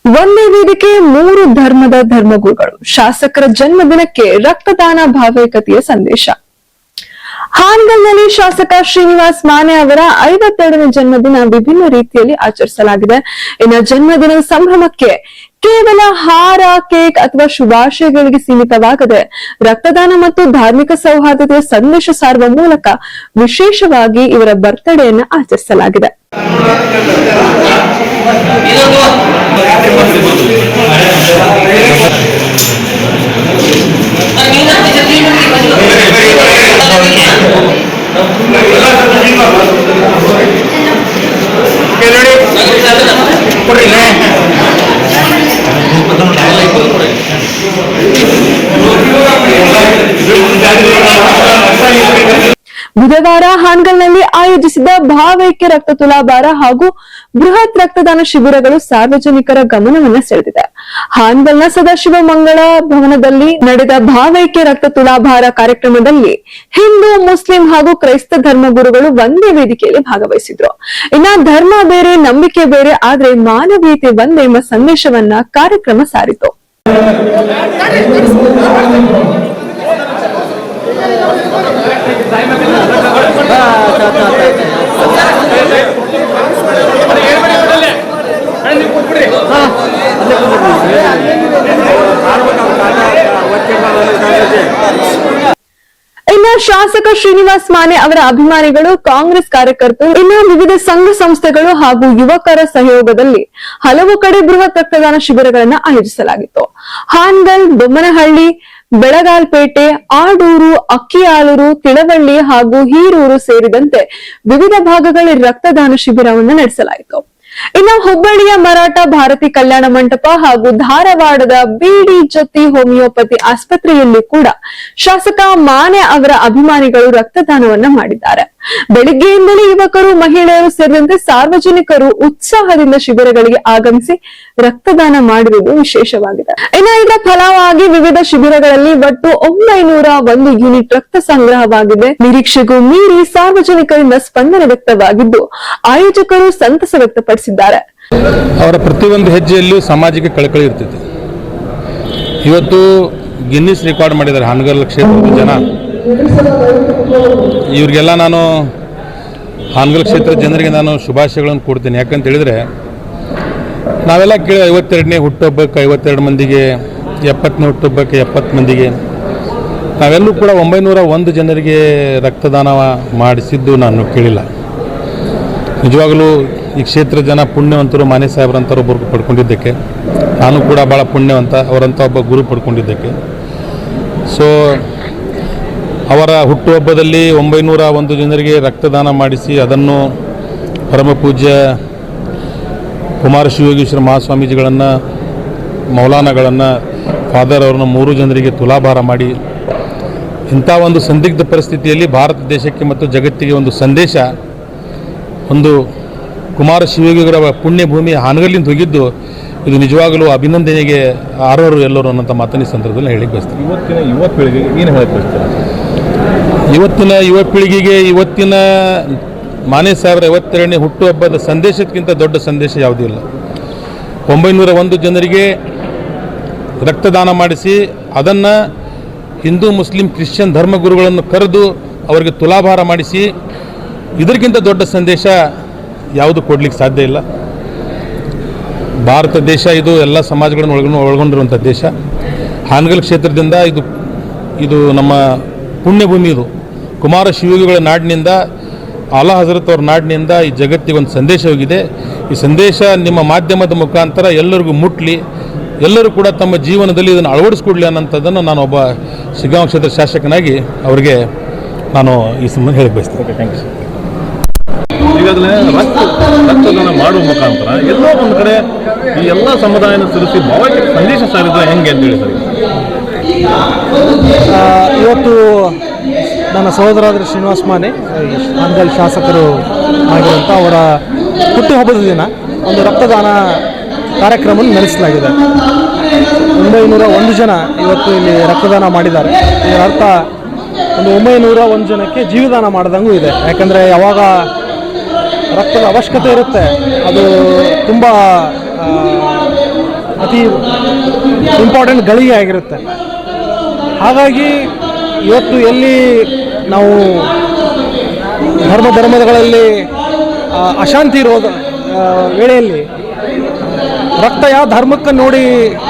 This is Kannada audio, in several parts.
ಒಂದೇ ವೇದಿಕೆ ಮೂರು ಧರ್ಮದ ಧರ್ಮಗುರುಗಳು ಶಾಸಕರ ಜನ್ಮದಿನಕ್ಕೆ ರಕ್ತದಾನ ಭಾವೈಕ್ಯತೆಯ ಸಂದೇಶ. ಹಾನಗಲ್ನಲ್ಲಿ ಶಾಸಕ ಶ್ರೀನಿವಾಸ್ ಮಾನೆ ಅವರ 52ನೇ ಜನ್ಮದಿನ ವಿಭಿನ್ನ ರೀತಿಯಲ್ಲಿ ಆಚರಿಸಲಾಗಿದೆ. ಇನ್ನು ಜನ್ಮದಿನದ ಸಂಭ್ರಮಕ್ಕೆ ಕೇವಲ ಹಾರ, ಕೇಕ್ ಅಥವಾ ಶುಭಾಶಯಗಳಿಗೆ ಸೀಮಿತವಾಗದೆ ರಕ್ತದಾನ ಮತ್ತು ಧಾರ್ಮಿಕ ಸೌಹಾರ್ದತೆಯ ಸಂದೇಶ ಸಾರುವ ಮೂಲಕ ವಿಶೇಷವಾಗಿ ಇವರ ಬರ್ತ್ಡೇಯನ್ನು ಆಚರಿಸಲಾಗಿದೆ. ಬುಧವಾರ ಹಾನಗಲ್ನಲ್ಲಿ ಆಯೋಜಿಸಿದ ಭಾವೈಕ್ಯ ರಕ್ತ ತುಲಾಭಾರ ಹಾಗೂ ಬೃಹತ್ ರಕ್ತದಾನ ಶಿಬಿರಗಳು ಸಾರ್ವಜನಿಕರ ಗಮನವನ್ನು ಸೆಳೆದಿದೆ. ಹಾನಗಲ್ನ ಸದಾಶಿವ ಮಂಗಳ ಭವನದಲ್ಲಿ ನಡೆದ ಭಾವೈಕ್ಯ ರಕ್ತ ತುಲಾಭಾರ ಕಾರ್ಯಕ್ರಮದಲ್ಲಿ ಹಿಂದೂ, ಮುಸ್ಲಿಂ ಹಾಗೂ ಕ್ರೈಸ್ತ ಧರ್ಮಗುರುಗಳು ಒಂದೇ ವೇದಿಕೆಯಲ್ಲಿ ಭಾಗವಹಿಸಿದ್ರು. ಇನ್ನ ಧರ್ಮ ಬೇರೆ, ನಂಬಿಕೆ ಬೇರೆ, ಆದ್ರೆ ಮಾನವೀಯತೆ ಒಂದೇ ಎಂಬ ಸಂದೇಶವನ್ನ ಕಾರ್ಯಕ್ರಮ ಸಾರಿತು. ಇನ್ನು ಶಾಸಕ ಶ್ರೀನಿವಾಸ್ ಮಾನೆ ಅವರ ಅಭಿಮಾನಿಗಳು, ಕಾಂಗ್ರೆಸ್ ಕಾರ್ಯಕರ್ತರು, ಇನ್ನು ವಿವಿಧ ಸಂಘ ಸಂಸ್ಥೆಗಳು ಹಾಗೂ ಯುವಕರ ಸಹಯೋಗದಲ್ಲಿ ಹಲವು ಕಡೆ ಬೃಹತ್ ರಕ್ತದಾನ ಶಿಬಿರಗಳನ್ನು ಆಯೋಜಿಸಲಾಗಿತ್ತು. ಹಾನಗಲ್, ಬೊಮ್ಮನಹಳ್ಳಿ, ಬೆಳಗಾಲ್ಪೇಟೆ, ಆಡೂರು, ಅಕ್ಕಿಆಲೂರು, ತಿಳವಳ್ಳಿ ಹಾಗೂ ಹೀರೂರು ಸೇರಿದಂತೆ ವಿವಿಧ ಭಾಗಗಳಲ್ಲಿ ರಕ್ತದಾನ ಶಿಬಿರವನ್ನು ನಡೆಸಲಾಯಿತು. ಇನ್ನು ಹುಬ್ಬಳ್ಳಿಯ ಮರಾಠ ಭಾರತಿ ಕಲ್ಯಾಣ ಮಂಟಪ ಹಾಗೂ ಧಾರವಾಡದ ಬಿಡಿ ಜ್ಯೋತಿ ಹೋಮಿಯೋಪತಿ ಆಸ್ಪತ್ರೆಯಲ್ಲಿ ಕೂಡ ಶಾಸಕ ಮಾನೆ ಅವರ ಅಭಿಮಾನಿಗಳು ರಕ್ತದಾನವನ್ನ ಮಾಡಿದ್ದಾರೆ. ಬೆಳಿಗ್ಗೆಯಿಂದಲೇ ಯುವಕರು, ಮಹಿಳೆಯರು ಸೇರಿದಂತೆ ಸಾರ್ವಜನಿಕರು ಉತ್ಸಾಹದಿಂದ ಶಿಬಿರಗಳಿಗೆ ಆಗಮಿಸಿ ರಕ್ತದಾನ ಮಾಡಿರುವುದು ವಿಶೇಷವಾಗಿದೆ. ಇನ್ನು ಇದರ ಫಲವಾಗಿ ವಿವಿಧ ಶಿಬಿರಗಳಲ್ಲಿ ಒಟ್ಟು 901 ಯೂನಿಟ್ ರಕ್ತ ಸಂಗ್ರಹವಾಗಿದೆ. ನಿರೀಕ್ಷೆಗೂ ಮೀರಿ ಸಾರ್ವಜನಿಕರಿಂದ ಸ್ಪಂದನೆ ವ್ಯಕ್ತವಾಗಿದ್ದು ಆಯೋಜಕರು ಸಂತಸ ವ್ಯಕ್ತಪಡಿಸಿದ್ದಾರೆ. ಅವರ ಪ್ರತಿಯೊಂದು ಹೆಜ್ಜೆಯಲ್ಲೂ ಸಾಮಾಜಿಕ ಕಳಕಳಿ ಇರ್ತಿದೆ. ಇವತ್ತು ಗಿನ್ನಿಸ್ ರೆಕಾರ್ಡ್ ಮಾಡಿದ್ದಾರೆ ಹಾನಗಲ್ ಕ್ಷೇತ್ರದ ಜನ. ಇವ್ರಿಗೆಲ್ಲ ನಾನು ಹಾನಗಲ್ ಕ್ಷೇತ್ರದ ಜನರಿಗೆ ನಾನು ಶುಭಾಶಯಗಳನ್ನು ಕೊಡ್ತೀನಿ. ಯಾಕಂತ ಹೇಳಿದ್ರೆ ನಾವೆಲ್ಲ ಕೇಳಿ 52ನೇ ಹುಟ್ಟುಹಬ್ಬಕ್ಕೆ 52 ಮಂದಿಗೆ, 70ನೇ ಹುಟ್ಟುಹಬ್ಬಕ್ಕೆ 70 ಮಂದಿಗೆ, ನಾವೆಲ್ಲೂ ಕೂಡ 901 ಜನರಿಗೆ ರಕ್ತದಾನ ಮಾಡಿಸಿದ್ದು ನಾನು ಕೇಳಿಲ್ಲ. ನಿಜವಾಗಲೂ ಈ ಕ್ಷೇತ್ರ ಜನ ಪುಣ್ಯವಂತರು. ಮಾನೆ ಸಾಹೇಬ್ರಂಥವ್ರು ಒಬ್ಬರು ಪಡ್ಕೊಂಡಿದ್ದಕ್ಕೆ ನಾನು ಕೂಡ ಭಾಳ ಪುಣ್ಯವಂತ, ಅವರಂಥ ಒಬ್ಬ ಗುರು ಪಡ್ಕೊಂಡಿದ್ದಕ್ಕೆ. ಸೊ ಅವರ ಹುಟ್ಟುಹಬ್ಬದಲ್ಲಿ 901 ಜನರಿಗೆ ರಕ್ತದಾನ ಮಾಡಿಸಿ ಅದನ್ನು ಪರಮ ಪೂಜ್ಯ ಕುಮಾರ ಶಿವಯೋಗೀಶ್ವರ ಮಹಾಸ್ವಾಮೀಜಿಗಳನ್ನು, ಮೌಲಾನಾಗಳನ್ನು, ಫಾದರ್ ಅವ್ರನ್ನ 3 ಜನರಿಗೆ ತುಲಾಭಾರ ಮಾಡಿ ಇಂಥ ಒಂದು ಸಂದಿಗ್ಧ ಪರಿಸ್ಥಿತಿಯಲ್ಲಿ ಭಾರತ ದೇಶಕ್ಕೆ ಮತ್ತು ಜಗತ್ತಿಗೆ ಒಂದು ಸಂದೇಶ, ಒಂದು ಕುಮಾರ ಶಿವಯೋಗಿಯವರ ಪುಣ್ಯಭೂಮಿ ಹಾನಗಲ್ಲಿಂದ ಹೋಗಿದ್ದು ಇದು ನಿಜವಾಗಲೂ ಅಭಿನಂದನೆಗೆ ಅರ್ಹರು ಎಲ್ಲರೂ ಅನ್ನೋಂಥ ಮಾತನ್ನ ಈ ಸಂದರ್ಭದಲ್ಲಿ ಹೇಳಿ ಬಯಸ್ತೀನಿ. ಇವತ್ತಿನ ಯುವ ಪೀಳಿಗೆಗೆ ಏನು ಹೇಳಕ್ಕೆ ಬಯಸ್ತಾರೆ? ಇವತ್ತಿನ ಯುವ ಪೀಳಿಗೆಗೆ ಇವತ್ತಿನ ಮಾನೆ ಸಾಹೇಬರ 52ನೇ ಹುಟ್ಟುಹಬ್ಬದ ಸಂದೇಶಕ್ಕಿಂತ ದೊಡ್ಡ ಸಂದೇಶ ಯಾವುದೂ ಇಲ್ಲ. 901 ಜನರಿಗೆ ರಕ್ತದಾನ ಮಾಡಿಸಿ ಅದನ್ನು ಹಿಂದೂ, ಮುಸ್ಲಿಂ, ಕ್ರಿಶ್ಚಿಯನ್ ಧರ್ಮಗುರುಗಳನ್ನು ಕರೆದು ಅವರಿಗೆ ತುಲಾಭಾರ ಮಾಡಿಸಿ ಇದಕ್ಕಿಂತ ದೊಡ್ಡ ಸಂದೇಶ ಯಾವುದು ಕೊಡಲಿಕ್ಕೆ ಸಾಧ್ಯ ಇಲ್ಲ. ಭಾರತ ದೇಶ ಇದು ಎಲ್ಲ ಸಮಾಜಗಳನ್ನು ಒಳಗೊಂಡಿರುವಂಥ ದೇಶ. ಹಾನಗಲ್ ಕ್ಷೇತ್ರದಿಂದ ಇದು ನಮ್ಮ ಪುಣ್ಯಭೂಮಿ. ಇದು ಕುಮಾರ ಶಿವಯೋಗಿಗಳ ನಾಡಿನಿಂದ, ಆಲಾ ಹಜರತ್ ಅವ್ರ ನಾಡಿನಿಂದ ಈ ಜಗತ್ತಿಗೆ ಒಂದು ಸಂದೇಶ ಹೋಗಿದೆ. ಈ ಸಂದೇಶ ನಿಮ್ಮ ಮಾಧ್ಯಮದ ಮುಖಾಂತರ ಎಲ್ಲರಿಗೂ ಮುಟ್ಲಿ, ಎಲ್ಲರೂ ಕೂಡ ತಮ್ಮ ಜೀವನದಲ್ಲಿ ಇದನ್ನು ಅಳವಡಿಸ್ಕೊಡ್ಲಿ ಅನ್ನೋಂಥದ್ದನ್ನು ನಾನು ಒಬ್ಬ ಶಿಗ್ಗಾಂವ ಕ್ಷೇತ್ರ ಶಾಸಕನಾಗಿ ಅವರಿಗೆ ನಾನು ಈ ಸಂಬಂಧ ಹೇಳಕ್ಕೆ ಬಯಸ್ತೇನೆ. Thank you. ಈಗಾಗಲೇ ರಕ್ತದಾನ ಮಾಡುವ ಮುಖಾಂತರ ಎಲ್ಲೋ ಒಂದು ಕಡೆ ಈ ಎಲ್ಲ ಸಮುದಾಯನ ಸೇರಿಸಿ ಭಾವೈಕ್ಯ ಸಂದೇಶ ಸಾರಿದ್ರೆ ಹೆಂಗೆ ಅಂತ ಹೇಳಿ ಸರ್? ಇವತ್ತು ನನ್ನ ಸಹೋದರಾದ ಶ್ರೀನಿವಾಸ್ ಮಾನೆ ಹಾನಗಲ್ ಶಾಸಕರು ಆಗಿರುವಂಥ ಅವರ ಹುಟ್ಟುಹಬ್ಬದ ದಿನ ಒಂದು ರಕ್ತದಾನ ಕಾರ್ಯಕ್ರಮವನ್ನು ನಡೆಸಲಾಗಿದೆ. 901 ಜನ ಇವತ್ತು ಇಲ್ಲಿ ರಕ್ತದಾನ ಮಾಡಿದ್ದಾರೆ. ಇದರ ಅರ್ಥ ಒಂದು 901 ಜನಕ್ಕೆ ಜೀವದಾನ ಮಾಡಿದಂಗೂ ಇದೆ. ಯಾಕಂದರೆ ಯಾವಾಗ ರಕ್ತದ ಅವಶ್ಯಕತೆ ಇರುತ್ತೆ ಅದು ತುಂಬ ಅತಿ ಇಂಪಾರ್ಟೆಂಟ್ ಗಳಿಗೆ ಆಗಿರುತ್ತೆ. ಹಾಗಾಗಿ ಇವತ್ತು ಎಲ್ಲಿ ನಾವು ಧರ್ಮಗಳಲ್ಲಿ ಅಶಾಂತಿ ಇರೋದು ವೇಳೆಯಲ್ಲಿ ರಕ್ತ ಯಾವ ಧರ್ಮಕ್ಕೆ ನೋಡಿ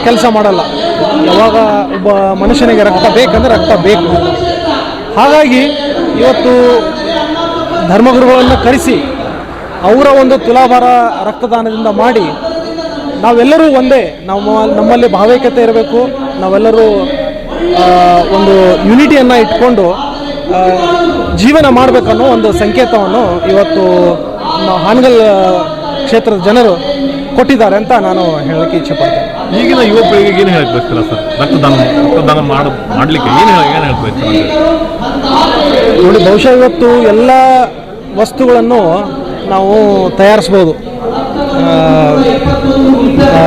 ಕೆಲಸ ಮಾಡಲ್ಲ. ಯಾವಾಗ ಒಬ್ಬ ಮನುಷ್ಯನಿಗೆ ರಕ್ತ ಬೇಕಂದ್ರೆ ರಕ್ತ ಬೇಕು. ಹಾಗಾಗಿ ಇವತ್ತು ಧರ್ಮಗುರುಗಳನ್ನು ಕರೆಸಿ ಅವರ ಒಂದು ತುಲಾಭಾರ ರಕ್ತದಾನದಿಂದ ಮಾಡಿ ನಾವೆಲ್ಲರೂ ಒಂದೇ, ನಮ್ಮಲ್ಲಿ ಭಾವೈಕ್ಯತೆ ಇರಬೇಕು, ನಾವೆಲ್ಲರೂ ಒಂದು ಯೂನಿಟಿಯನ್ನು ಇಟ್ಕೊಂಡು ಜೀವನ ಮಾಡಬೇಕನ್ನೋ ಒಂದು ಸಂಕೇತವನ್ನು ಇವತ್ತು ಹಾನಗಲ್ ಕ್ಷೇತ್ರದ ಜನರು ಕೊಟ್ಟಿದ್ದಾರೆ ಅಂತ ನಾನು ಹೇಳಕ್ಕೆ ಇಚ್ಛೆಪಡ್ತೇನೆ. ಈಗಿನ ಯುವ ಪೀಳಿಗೆಗೆ ಏನು ಹೇಳಕ್ ಬಯಸ್ತೀರಾ ಸರ್? ರಕ್ತದಾನ ಮಾಡಲಿಕ್ಕೆ ಏನು ಹೇಳಕ್ ಬಯಸ್ತೀರಾ? ನೋಡಿ, ಬಹುಶಃ ಇವತ್ತು ಎಲ್ಲ ವಸ್ತುಗಳನ್ನು ನಾವು ತಯಾರಿಸ್ಬೋದು.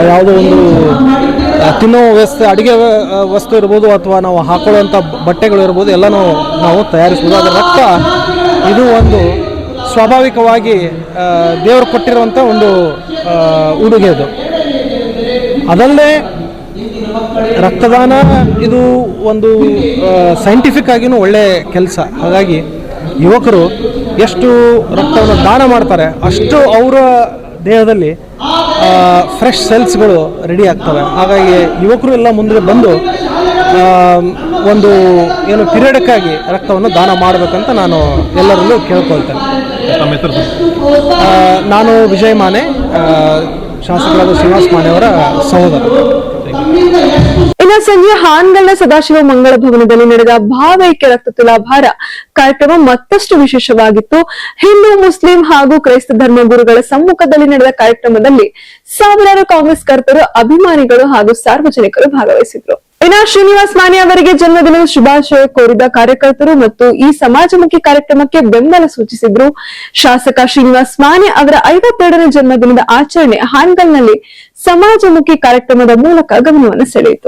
ಯಾವುದೋ ಒಂದು ತಿನ್ನೋ ವ್ಯವಸ್ಥೆ, ಅಡುಗೆ ವಸ್ತು ಇರ್ಬೋದು, ಅಥವಾ ನಾವು ಹಾಕೊಳ್ಳುವಂಥ ಬಟ್ಟೆಗಳು ಇರ್ಬೋದು, ಎಲ್ಲನೂ ನಾವು ತಯಾರಿಸ್ಬೋದು. ಅದರ ರಕ್ತ ಇದು ಒಂದು ಸ್ವಾಭಾವಿಕವಾಗಿ ದೇವರು ಕೊಟ್ಟಿರುವಂಥ ಒಂದು ಉಡುಗೆ ಅದು. ಅದಲ್ಲದೆ ರಕ್ತದಾನ ಇದು ಒಂದು ಸೈಂಟಿಫಿಕ್ ಆಗಿನೂ ಒಳ್ಳೆ ಕೆಲಸ. ಹಾಗಾಗಿ ಯುವಕರು ಎಷ್ಟು ರಕ್ತವನ್ನು ದಾನ ಮಾಡ್ತಾರೆ ಅಷ್ಟು ಅವರ ದೇಹದಲ್ಲಿ ಫ್ರೆಶ್ ಸೆಲ್ಸ್ಗಳು ರೆಡಿ ಆಗ್ತವೆ. ಹಾಗಾಗಿ ಯುವಕರು ಎಲ್ಲ ಮುಂದೆ ಬಂದು ಒಂದು ಏನು ಪಿರಿಯಡಕ್ಕಾಗಿ ರಕ್ತವನ್ನು ದಾನ ಮಾಡಬೇಕಂತ ನಾನು ಎಲ್ಲರಲ್ಲೂ ಕೇಳ್ಕೊಳ್ತೇನೆ. ನಾನು ವಿಜಯ್ ಮಾನೆ, ಶಾಸಕರಾದ ಶ್ರೀನಿವಾಸ್ ಮಾನೆ ಅವರ ಸಹೋದರ. ಇನ್ನು ಸಂಜೆ ಹಾನಗಲ್ನ ಸದಾಶಿವ ಮಂಗಳ ಭವನದಲ್ಲಿ ನಡೆದ ಭಾವೈಕ್ಯ ರಕ್ತ ತುಲಾಭಾರ ಕಾರ್ಯಕ್ರಮ ಮತ್ತಷ್ಟು ವಿಶೇಷವಾಗಿತ್ತು. ಹಿಂದೂ, ಮುಸ್ಲಿಂ ಹಾಗೂ ಕ್ರೈಸ್ತ ಧರ್ಮ ಗುರುಗಳ ಸಮ್ಮುಖದಲ್ಲಿ ನಡೆದ ಕಾರ್ಯಕ್ರಮದಲ್ಲಿ ಸಾವಿರಾರು ಕಾಂಗ್ರೆಸ್ ಕರ್ತರು, ಅಭಿಮಾನಿಗಳು ಹಾಗೂ ಸಾರ್ವಜನಿಕರು ಭಾಗವಹಿಸಿದ್ರು. ಇನ್ನು ಶ್ರೀನಿವಾಸ್ ಮಾನೆ ಅವರಿಗೆ ಜನ್ಮದಿನದ ಶುಭಾಶಯ ಕೋರಿದ ಕಾರ್ಯಕರ್ತರು ಮತ್ತು ಈ ಸಮಾಜಮುಖಿ ಕಾರ್ಯಕ್ರಮಕ್ಕೆ ಬೆಂಬಲ ಸೂಚಿಸಿದ್ರು. ಶಾಸಕ ಶ್ರೀನಿವಾಸ್ ಮಾನೆ ಅವರ 52ನೇ ಜನ್ಮದಿನದ ಆಚರಣೆ ಹಾನಗಲ್ನಲ್ಲಿ ಸಮಾಜಮುಖಿ ಕಾರ್ಯಕ್ರಮದ ಮೂಲಕ ಗಮನವನ್ನು ಸೆಳೆಯಿತು.